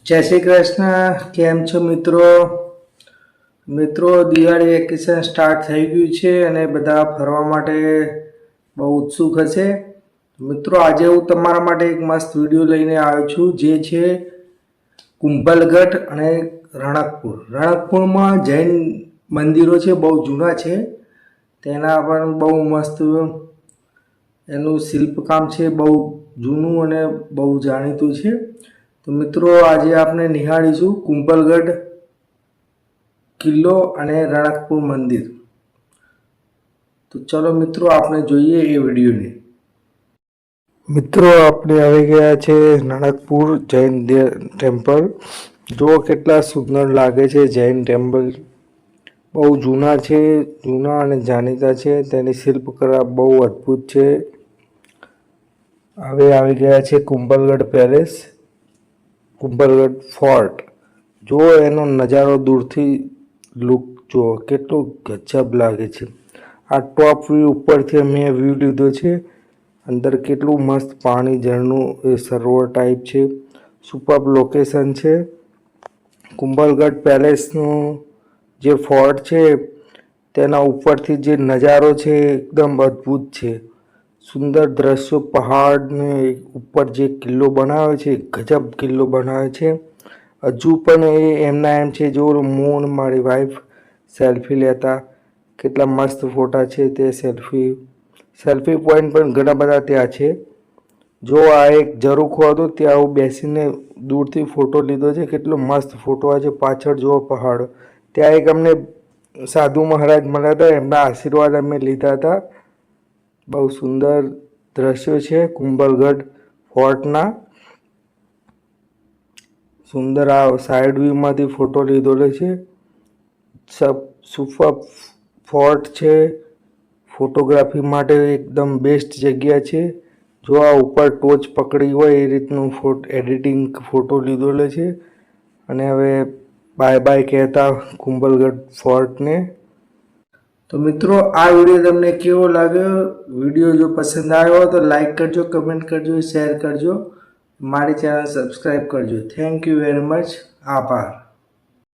જય શ્રી કૃષ્ણ. કેમ છો મિત્રો? દિવાળી વેકેશન સ્ટાર્ટ થઈ ગયું છે અને બધા ફરવા માટે બહુ ઉત્સુક હશે. મિત્રો, આજે હું તમારા માટે એક મસ્ત વિડીયો લઈને આવ્યો છું, જે છે કુંભલગઢ અને રણકપુર. રણકપુરમાં જૈન મંદિરો છે, બહુ જૂના છે. તેના પણ બહુ મસ્ત એનું શિલ્પકામ છે, બહુ જૂનું અને બહુ જાણીતું છે. તો મિત્રો, આજે આપણે નિહાળીશું કુંભલગઢ કિલ્લો અને રણકપુર મંદિર. તો ચલો મિત્રો, આપણે જોઈએ એ વિડીયોને. મિત્રો, આપણે આવી ગયા છે રણકપુર જૈન ટેમ્પલ. જુઓ કેટલા સુંદર લાગે છે. જૈન ટેમ્પલ બહુ જૂના છે, જૂના અને જાણીતા છે. તેની શિલ્પકલા બહુ અદ્ભુત છે. હવે આવી ગયા છે કુંભલગઢ પેલેસ, કુંભલગઢ ફોર્ટ. જુઓ એનો નજારો દૂરથી લુક જુઓ, કેટલું ગજબ લાગે છે. આ ટોપ વ્યૂ ઉપરથી અમે વ્યૂ લીધો છે. અંદર કેટલું મસ્ત પાણી ઝરણું એ સરોવર ટાઈપ છે. સુપર લોકેશન છે. કુંભલગઢ પેલેસનું જે ફોર્ટ છે તેના ઉપરથી જે નજારો છે એકદમ અદ્ભુત છે. સુંદર દ્રશ્યો, પહાડને ઉપર જે કિલ્લો બનાવ્યો છે, ગજબ કિલ્લો બનાવ્યો છે. હજુ પણ એ એમના એમ છે. જો હું અને મારી વાઈફ સેલ્ફી લેતા, કેટલા મસ્ત ફોટા છે. તે સેલ્ફી પોઈન્ટ પણ ઘણા બધા ત્યાં છે. જો આ એક ઝરૂખો હતો, ત્યાં હું બેસીને દૂરથી ફોટો લીધો છે. કેટલો મસ્ત ફોટો આવે છે. પાછળ જુઓ પહાડો. ત્યાં એક અમને સાધુ મહારાજ મળ્યા હતા, એમના આશીર્વાદ અમે લીધા હતા. બહુ સુંદર દ્રશ્યો છે કુંભલગઢ ફોર્ટના. સુંદર આ સાઈડ વ્યૂમાંથી ફોટો લીધેલો છે. સુપર ફોર્ટ છે. ફોટોગ્રાફી માટે એકદમ બેસ્ટ જગ્યા છે. જો આ ઉપર ટોચ પકડી હોય એ રીતનું એડિટિંગ ફોટો લીધેલો છે. અને હવે બાય બાય કહેતા કુંભલગઢ ફોર્ટને. તો મિત્રો, આ વિડીયો તમને કેવો લાગ્યો? વિડીયો જો પસંદ આવ્યો તો લાઈક કરજો, કમેન્ટ કરજો, શેર કરજો. મારી ચેનલ સબસ્ક્રાઈબ કરજો. Thank you very much. આભાર.